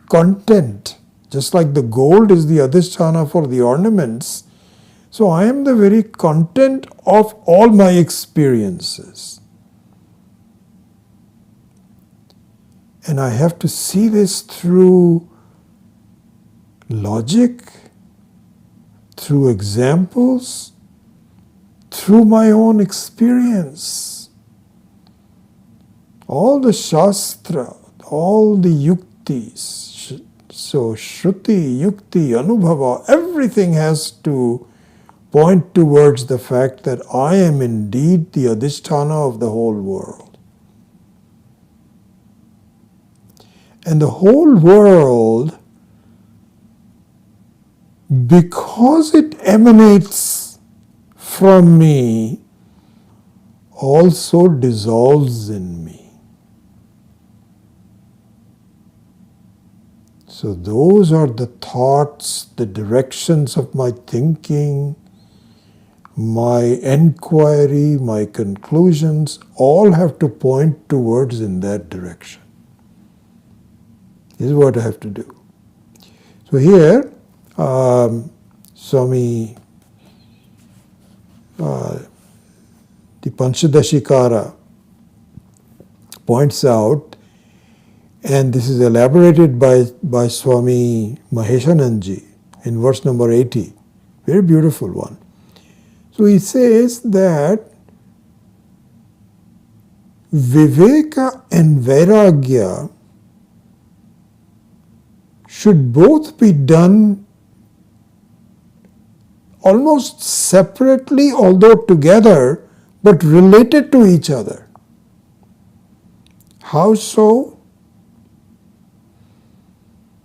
content. Just like the gold is the adhisthana for the ornaments, so I am the very content of all my experiences. And I have to see this through logic, through examples, through my own experience. All the Shastra, all the yuktis, so Shruti, Yukti, Anubhava, everything has to point towards the fact that I am indeed the adhisthana of the whole world. And the whole world, because it emanates from me, also dissolves in me. So those are the thoughts, the directions of my thinking, my enquiry, my conclusions, all have to point towards in that direction. This is what I have to do. So here, Swami, the Panchadashikara points out, and this is elaborated by Swami Maheshananji in verse number 80, very beautiful one. So he says that Viveka and Vairagya should both be done almost separately, although together, but related to each other. How so?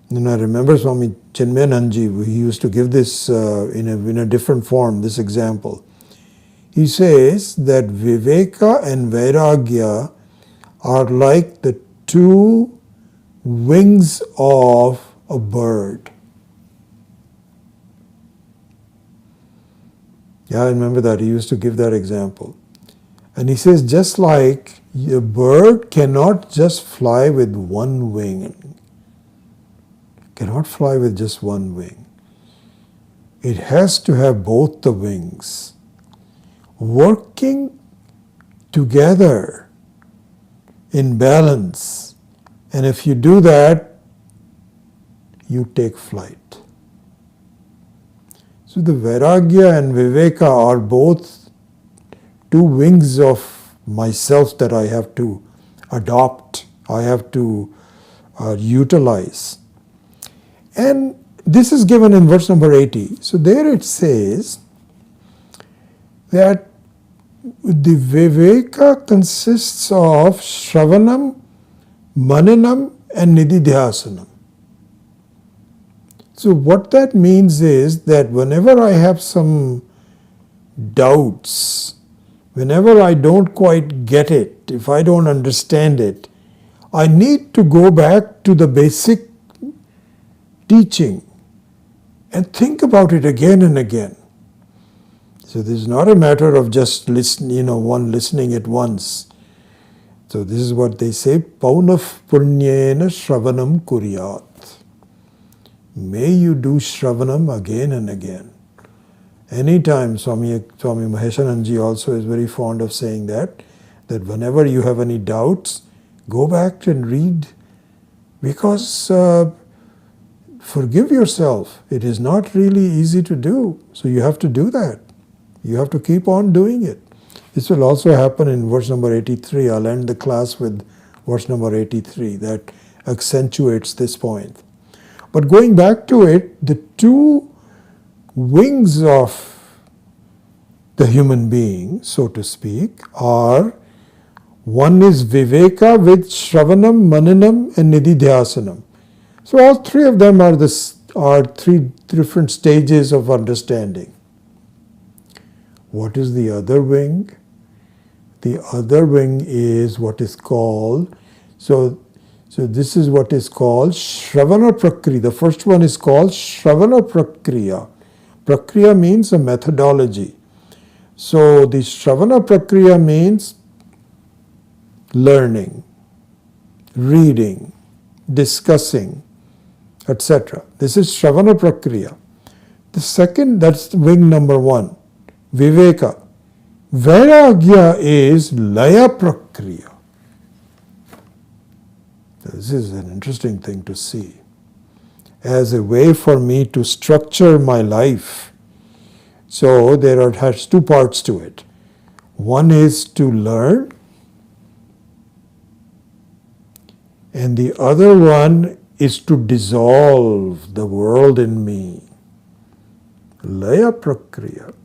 And I remember Swami Chinmayananji, he used to give this in a different form, this example. He says that Viveka and Vairagya are like the two wings of a bird. Yeah, I remember that. He used to give that example. And he says, just like a bird cannot just fly with one wing, cannot fly with just one wing. It has to have both the wings working together in balance. And if you do that, you take flight. So the Vairagya and Viveka are both two wings of myself that I have to adopt, I have to utilize. And this is given in verse number 80. So there it says that the Viveka consists of Shravanam, Mananam and Nididhyasanam. So what that means is that whenever I have some doubts, whenever I don't quite get it, if I don't understand it, I need to go back to the basic teaching and think about it again and again. So this is not a matter of just one listening at once. So this is what they say, Paunaf Punyena Shravanam Kuryat. May you do Shravanam again and again. Anytime, Swami Maheshananji also is very fond of saying that whenever you have any doubts, go back and read, because forgive yourself. It is not really easy to do, so you have to do that. You have to keep on doing it. This will also happen in verse number 83. I'll end the class with verse number 83 that accentuates this point. But going back to it, the two wings of the human being, so to speak, are, one is Viveka with Shravanam, Mananam and Nididhyasanam. So all three of them are three different stages of understanding. What is the other wing? The other wing is what is called, so this is what is called Shravana Prakriya. The first one is called Shravana Prakriya. Prakriya means a methodology. So the Shravana Prakriya means learning, reading, discussing, etc. This is Shravana Prakriya. The second, that's wing number one, Viveka. Vairagya is Laya Prakriya. This is an interesting thing to see as a way for me to structure my life. So has two parts to it. One is to learn, and the other one is to dissolve the world in me. Laya Prakriya.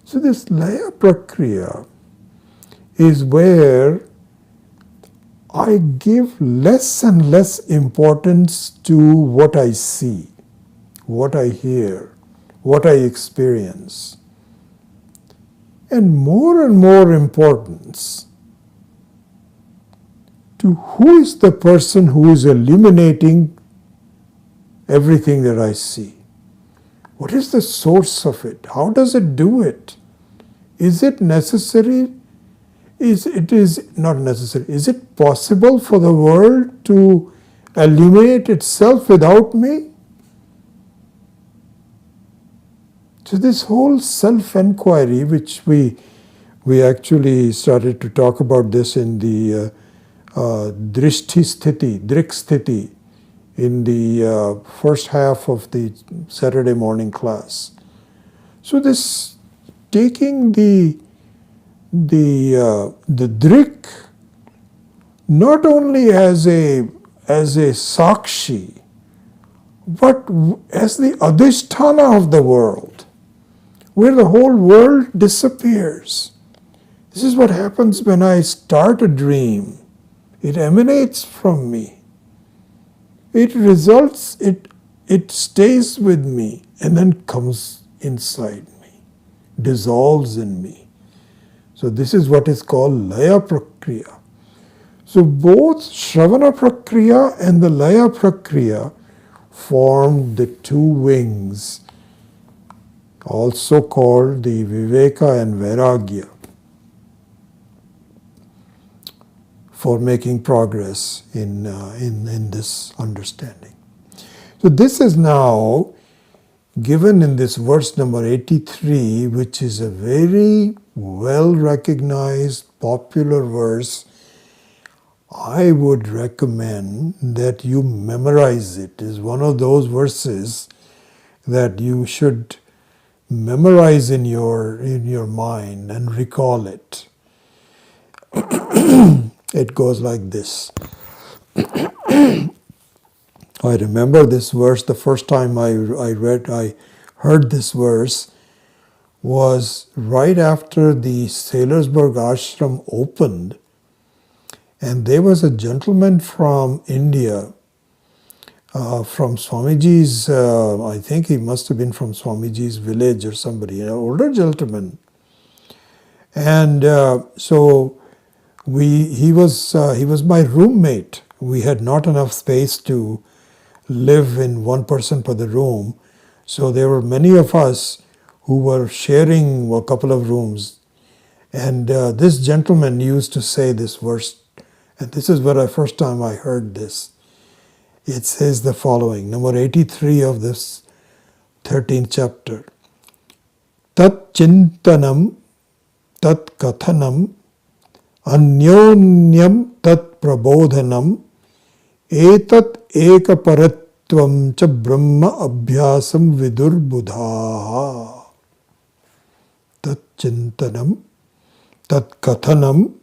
So this Laya Prakriya is where I give less and less importance to what I see, what I hear, what I experience, and more importance to who is the person who is illuminating everything that I see. What is the source of it? How does it do it? Is it necessary? It is not necessary. Is it possible for the world to illuminate itself without me? So this whole self-enquiry, which we actually started to talk about this in the Drishti Sthiti, in the first half of the Saturday morning class. So this taking the drik not only as a sakshi, but as the adhisthana of the world, where the whole world disappears. This is what happens when I start a dream. It emanates from me. It results, it stays with me and then comes inside me, dissolves in me. So this is what is called Laya Prakriya. So both Shravana Prakriya and the Laya Prakriya form the two wings, also called the Viveka and Vairagya. for making progress in this understanding. So this is now given in this verse number 83, which is a very well recognized, popular verse. I would recommend that you memorize it. It is one of those verses that you should memorize in your mind and recall it. It goes like this. I remember this verse. The first time I heard this verse was right after the Sailorsburg ashram opened, and there was a gentleman from India, from Swamiji's, I think he must have been from Swamiji's village or somebody, an older gentleman. And so he was my roommate. We had not enough space to live in one person per the room, so there were many of us who were sharing a couple of rooms. And this gentleman used to say this verse, and this is where the first time I heard this. It says the following, number 83 of this 13th chapter. Tat chintanam, tat kathanam, anyonyam tat prabodhanam, etat ekaparatvam cha brahma abhyasam vidur buddhaha. Tat chintanam, tat kathanam,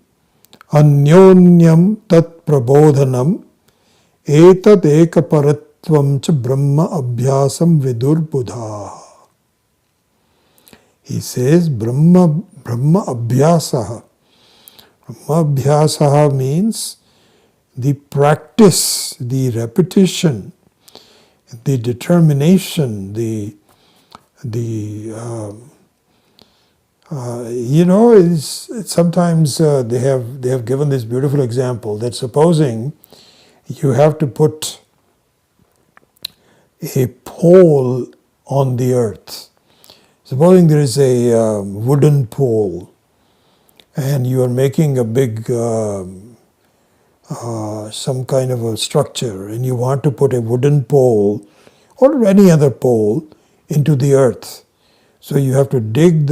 anyonyam tat prabodhanam, etat ekaparatvam cha brahma abhyasam vidur buddhaha. He says brahma abhyasaha. Brahma abhyasaha means the practice, the repetition, the determination, sometimes they have given this beautiful example that supposing you have to put a pole on the earth. Supposing there is a wooden pole and you are making a big some kind of a structure, and you want to put a wooden pole or any other pole into the earth. So you have to dig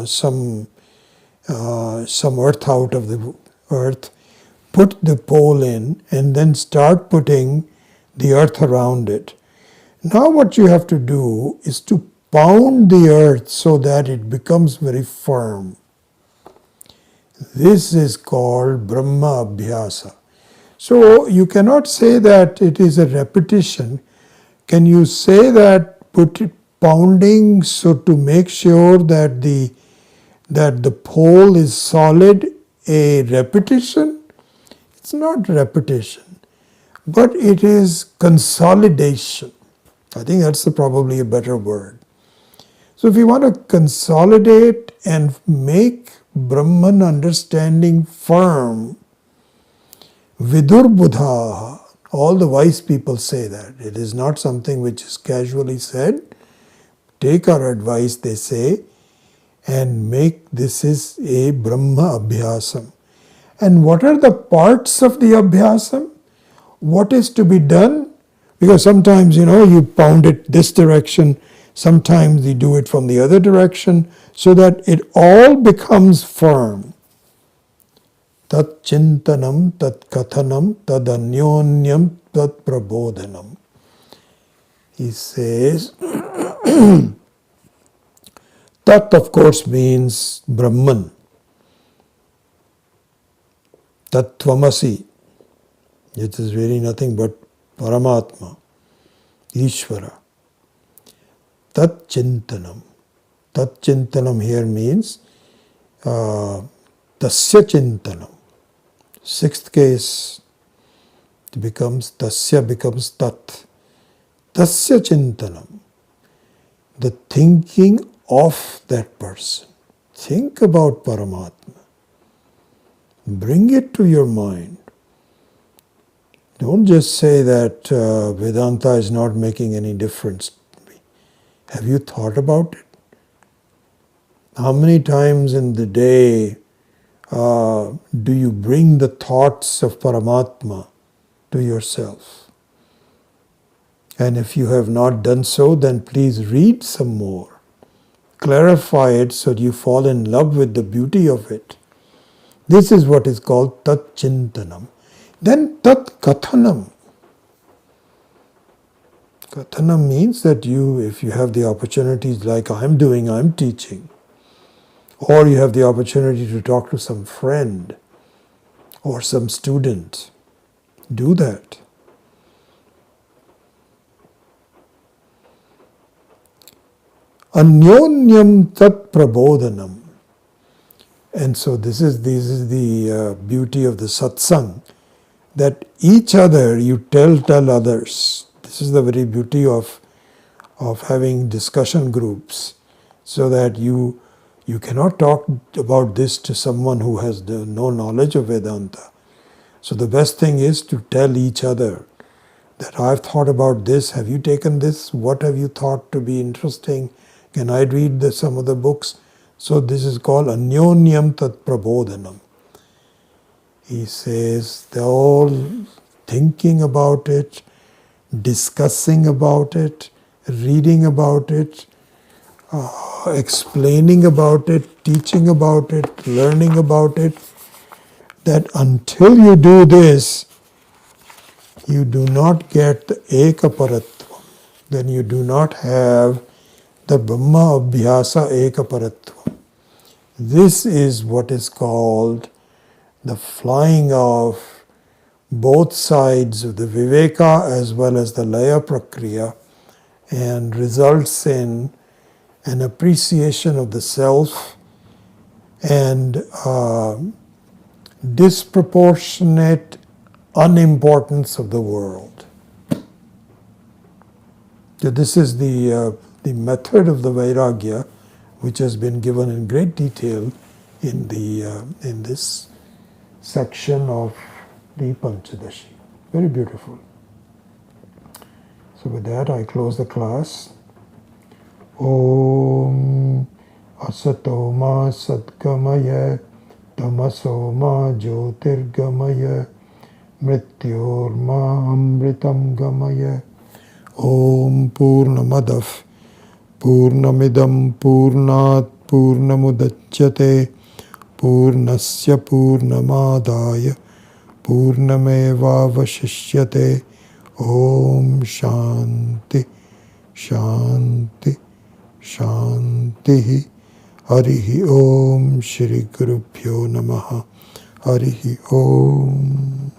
some earth out of the earth, put the pole in, and then start putting the earth around it. Now what you have to do is to pound the earth so that it becomes very firm. This is called Brahma Abhyasa. So you cannot say that it is a repetition. Can you say that put it pounding so to make sure that the pole is solid, a repetition? It's not repetition, but it is consolidation. I think that's probably a better word. So if you want to consolidate and make Brahman understanding firm, Vidur Buddha, all the wise people say that. It is not something which is casually said. Take our advice, they say, and make this is a Brahma Abhyasam. And what are the parts of the Abhyasam? What is to be done? Because sometimes, you pound it this direction, sometimes you do it from the other direction, so that it all becomes firm. Tat chintanam, tat kathanam, tad anyonyam, tat prabodhanam. He says, Tat of course means Brahman. Tat tvamasi. It is really nothing but Paramatma, Ishvara. Tat chintanam. Tat chintanam here means tasya chintanam. Sixth case becomes tasya becomes tat. Tasya chintanam. The thinking of that person. Think about Paramatma. Bring it to your mind. Don't just say that Vedanta is not making any difference to me. Have you thought about it? How many times in the day Do you bring the thoughts of Paramatma to yourself? And if you have not done so, then please read some more. Clarify it so that you fall in love with the beauty of it. This is what is called Tat Chintanam. Then Tat Kathanam. Kathanam means that if you have the opportunities like I'm doing, I'm teaching, or you have the opportunity to talk to some friend or some student, do that. Anyonyam tat prabodhanam. And so this is the beauty of the satsang, that each other you tell others. This is the very beauty of having discussion groups, so that you cannot talk about this to someone who has no knowledge of Vedanta. So the best thing is to tell each other that I've thought about this, have you taken this, what have you thought to be interesting, can I read some of the books? So this is called Anyonyam Tat Prabodhanam. He says they're all thinking about it, discussing about it, reading about it, explaining about it, teaching about it, learning about it, that until you do this, you do not get the ekaparatvam. Then you do not have the Brahma Abhyasa ekaparatvam. This is what is called the flying of both sides of the Viveka as well as the Laya Prakriya, and results in an appreciation of the self and disproportionate unimportance of the world. So this is the method of the Vairagya, which has been given in great detail in this section of the Panchadashi. Very beautiful. So with that, I close the class. Om Asato Ma Satgamaya Tamaso Ma Jyotirgamaya Mrityor Ma Amritam Gamaya. Om Purnamadav Purnamidam Purnat Purnamudachyate Purnasya Purnamadaya Purnamevavashishyate. Om Shanti Shanti Shanti. Harihi Om. Shri Gurubhyo Namaha. Harihi Om.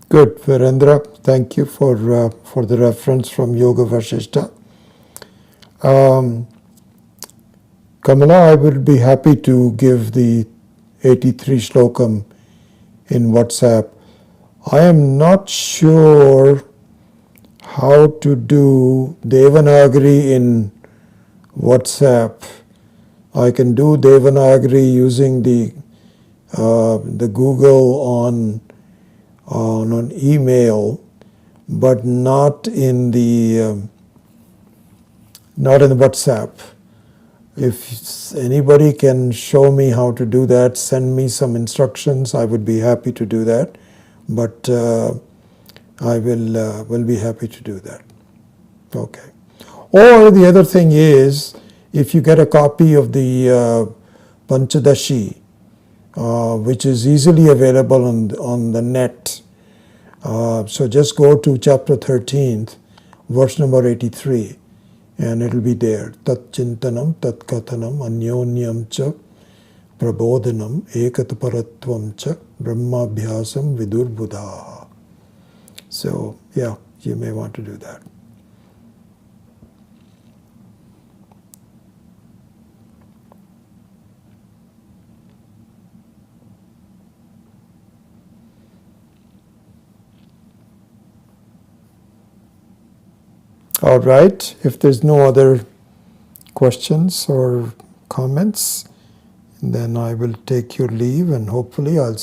Good, Virendra. Thank you for the reference from Yoga Vasishta. Um, Kamala, I would be happy to give the 83 shlokam in WhatsApp. I am not sure how to do Devanagari in WhatsApp. I can do Devanagari using the Google on email, but not in the WhatsApp. If anybody can show me how to do that, send me some instructions. I would be happy to do that. But I will be happy to do that. Okay. Or the other thing is, if you get a copy of the Pancadasi, which is easily available on the net, so just go to chapter 13th, verse number 83, and it'll be there. Tat chintanam, tat kathanam, anyonyam cha, prabodhanam, ekataparatvam cha, brahmabhyasam vidurbudha. So, yeah, you may want to do that. All right, if there's no other questions or comments, then I will take your leave, and hopefully I'll